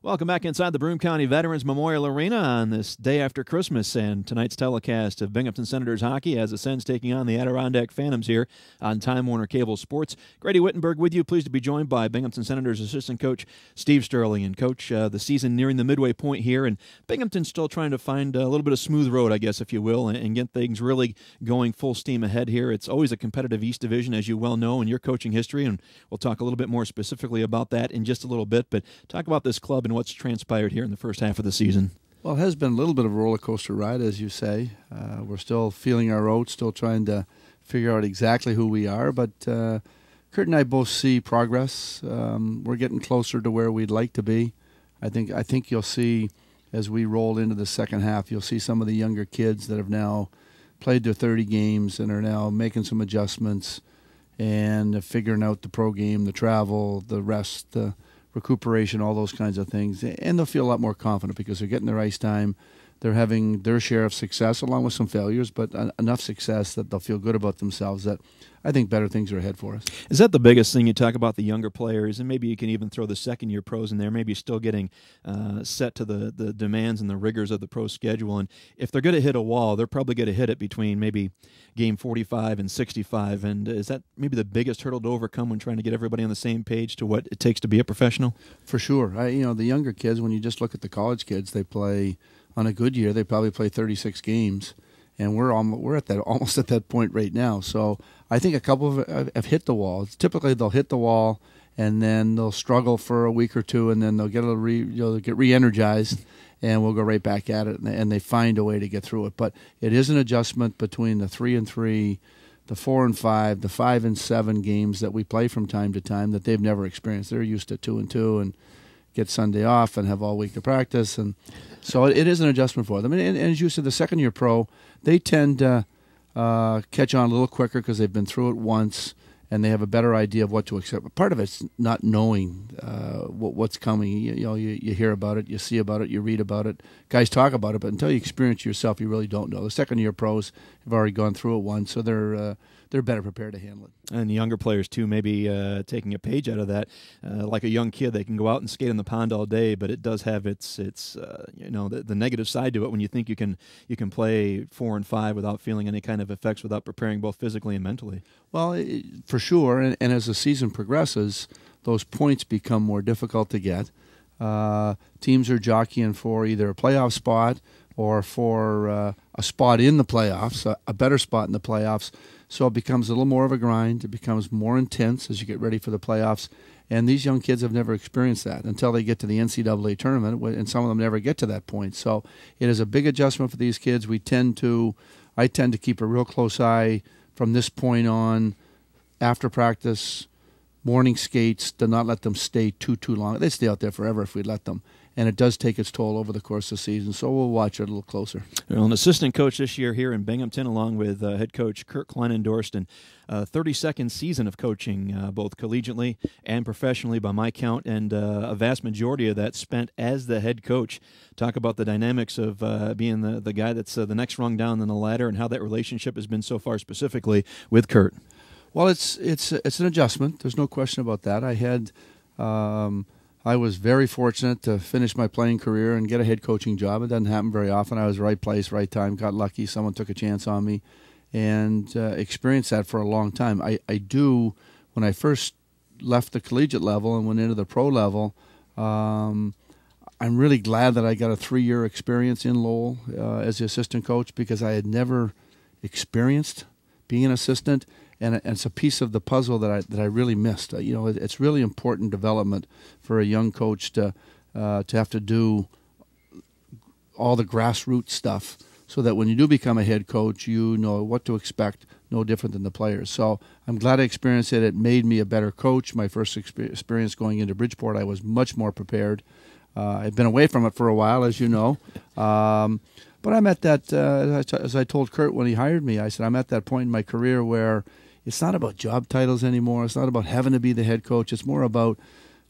Welcome back inside the Broome County Veterans Memorial Arena on this day after Christmas, and tonight's telecast of Binghamton Senators hockey as the Sens taking on the Adirondack Phantoms here on Time Warner Cable Sports. Grady Whittenburg with you, pleased to be joined by Binghamton Senators assistant coach Steve Stirling. And coach, the season nearing the midway point here, and Binghamton's still trying to find a little bit of smooth road, I guess, if you will, and get things really going full steam ahead here. It's always a competitive East Division, as you well know in your coaching history, and we'll talk a little bit more specifically about that in just a little bit. But talk about this club and what's transpired here in the first half of the season. Well, it has been a little bit of a roller coaster ride, as you say. We're still feeling our oats, still trying to figure out exactly who we are. But Kurt and I both see progress. We're getting closer to where we'd like to be. I think you'll see as we roll into the second half, you'll see some of the younger kids that have now played their 30 games and are now making some adjustments and figuring out the pro game, the travel, the rest, the recuperation, all those kinds of things. And they'll feel a lot more confident because they're getting their ice time. They're having their share of success along with some failures, but enough success that they'll feel good about themselves that I think better things are ahead for us. Is that the biggest thing? You talk about the younger players, and maybe you can even throw the second-year pros in there, maybe still getting set to the demands and the rigors of the pro schedule. And if they're going to hit a wall, they're probably going to hit it between maybe game 45 and 65. And is that maybe the biggest hurdle to overcome when trying to get everybody on the same page to what it takes to be a professional? For sure. The younger kids, when you just look at the college kids, they play on a good year, they probably play 36 games. And we're almost at that point right now. So I think a couple have hit the wall. Typically, they'll hit the wall, and then they'll struggle for a week or two, and then they'll get re-energized, and we'll go right back at it. And they find a way to get through it. But it is an adjustment between the 3-3, the 4-5, the 5-7 games that we play from time to time that they've never experienced. They're used to 2-2 and get Sunday off and have all week to practice, and so it is an adjustment for them. And as you said, the second-year pro, they tend to catch on a little quicker because they've been through it once and they have a better idea of what to expect. But part of it's not knowing what's coming. You hear about it, you see about it, you read about it. Guys talk about it, but until you experience it yourself, you really don't know. The second-year pros have already gone through it once, so they're better prepared to handle it. And the younger players, too, maybe taking a page out of that. Like a young kid, they can go out and skate in the pond all day, but it does have its the negative side to it when you think you can play 4 and 5 without feeling any kind of effects, without preparing both physically and mentally. Well, for sure, and as the season progresses, those points become more difficult to get. Teams are jockeying for either a playoff spot or for a spot in the playoffs, a better spot in the playoffs. So it becomes a little more of a grind. It becomes more intense as you get ready for the playoffs. And these young kids have never experienced that until they get to the NCAA tournament, and some of them never get to that point. So it is a big adjustment for these kids. I tend to keep a real close eye from this point on, after practice, morning skates, to not let them stay too long. They'd stay out there forever if we'd let them. And it does take its toll over the course of the season, so we'll watch it a little closer. Well, an assistant coach this year here in Binghamton, along with head coach Kurt Kleinendorst, and 32nd season of coaching, both collegiately and professionally by my count, and a vast majority of that spent as the head coach. Talk about the dynamics of being the guy that's the next rung down on the ladder, and how that relationship has been so far specifically with Kurt. Well, it's an adjustment. There's no question about that. I was very fortunate to finish my playing career and get a head coaching job. It doesn't happen very often. I was right place, right time, got lucky. Someone took a chance on me and experienced that for a long time. I do, when I first left the collegiate level and went into the pro level, I'm really glad that I got a 3-year experience in Lowell as the assistant coach, because I had never experienced being an assistant. And it's a piece of the puzzle that I really missed. It's really important development for a young coach to have to do all the grassroots stuff, so that when you do become a head coach, you know what to expect, no different than the players. So I'm glad I experienced it. It made me a better coach. My first experience going into Bridgeport, I was much more prepared. I've been away from it for a while, as you know. But I'm at that, as I told Kurt when he hired me, I said, I'm at that point in my career where it's not about job titles anymore. It's not about having to be the head coach. It's more about,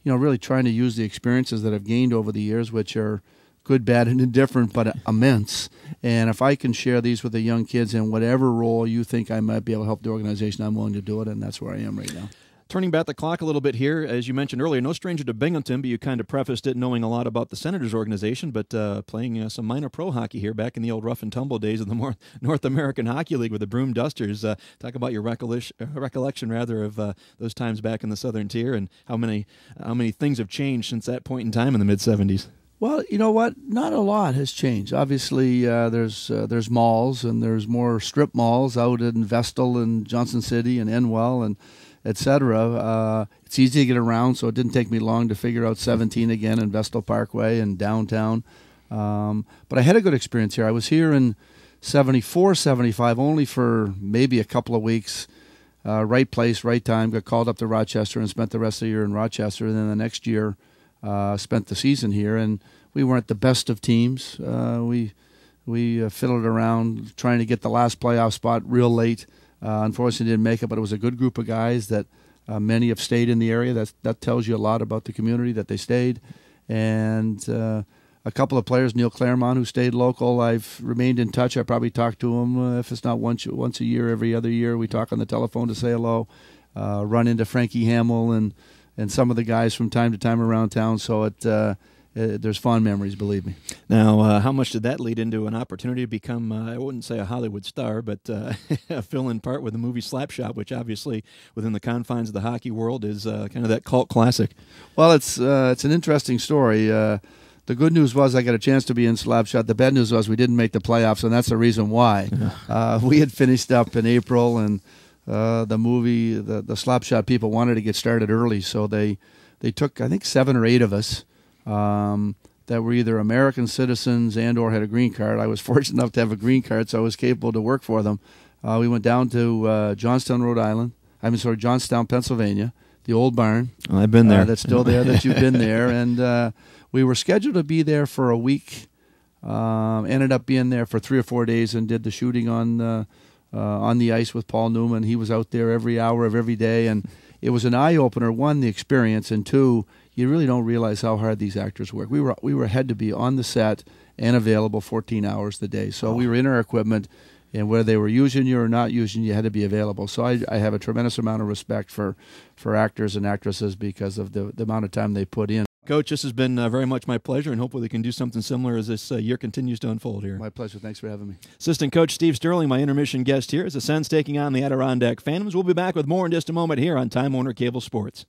really trying to use the experiences that I've gained over the years, which are good, bad, and indifferent, but immense. And if I can share these with the young kids in whatever role you think I might be able to help the organization, I'm willing to do it, and that's where I am right now. Turning back the clock a little bit here, as you mentioned earlier, no stranger to Binghamton, but you kind of prefaced it knowing a lot about the Senators organization, but playing some minor pro hockey here back in the old rough and tumble days of the North American Hockey League with the Broom Dusters. Talk about your recollection rather of those times back in the Southern Tier and how many things have changed since that point in time in the mid-'70s. Well, you know what? Not a lot has changed. Obviously, there's malls and there's more strip malls out in Vestal and Johnson City and Enwell and etc. It's easy to get around, so it didn't take me long to figure out 17 again in Vestal Parkway and downtown. But I had a good experience here. I was here in 74, 75, only for maybe a couple of weeks. Right place, right time. Got called up to Rochester and spent the rest of the year in Rochester. And then the next year, spent the season here. And we weren't the best of teams. We fiddled around trying to get the last playoff spot real late. Unfortunately, didn't make it, but it was a good group of guys that many have stayed in the area. That tells you a lot about the community that they stayed. And a couple of players, Neil Claremont, who stayed local, I've remained in touch. I probably talk to him, if it's not once a year, every other year. We talk on the telephone to say hello. Run into Frankie Hamill and some of the guys from time to time around town. So there's fond memories, believe me. Now, how much did that lead into an opportunity to become, I wouldn't say a Hollywood star, but fill in part with the movie Slapshot, which obviously within the confines of the hockey world is kind of that cult classic? Well, it's an interesting story. The good news was I got a chance to be in Slapshot. The bad news was we didn't make the playoffs, and that's the reason why. We had finished up in April, and the movie, the Slapshot people wanted to get started early, so they took, I think, 7 or 8 of us that were either American citizens and or had a green card. I was fortunate enough to have a green card, so I was capable to work for them. We went down to Johnstown, Pennsylvania, the old barn. Well, I've been there. That's still there, that you've been there. And we were scheduled to be there for a week. Ended up being there for 3 or 4 days and did the shooting on the ice with Paul Newman. He was out there every hour of every day, and it was an eye-opener, 1, the experience, and 2, you really don't realize how hard these actors work. We had to be on the set and available 14 hours a day. So we were in our equipment, and whether they were using you or not using you, had to be available. So I have a tremendous amount of respect for actors and actresses because of the amount of time they put in. Coach, this has been very much my pleasure, and hopefully we can do something similar as this year continues to unfold here. My pleasure. Thanks for having me. Assistant Coach Steve Stirling, my intermission guest here, as the Sens taking on the Adirondack Phantoms. We'll be back with more in just a moment here on Time Warner Cable Sports.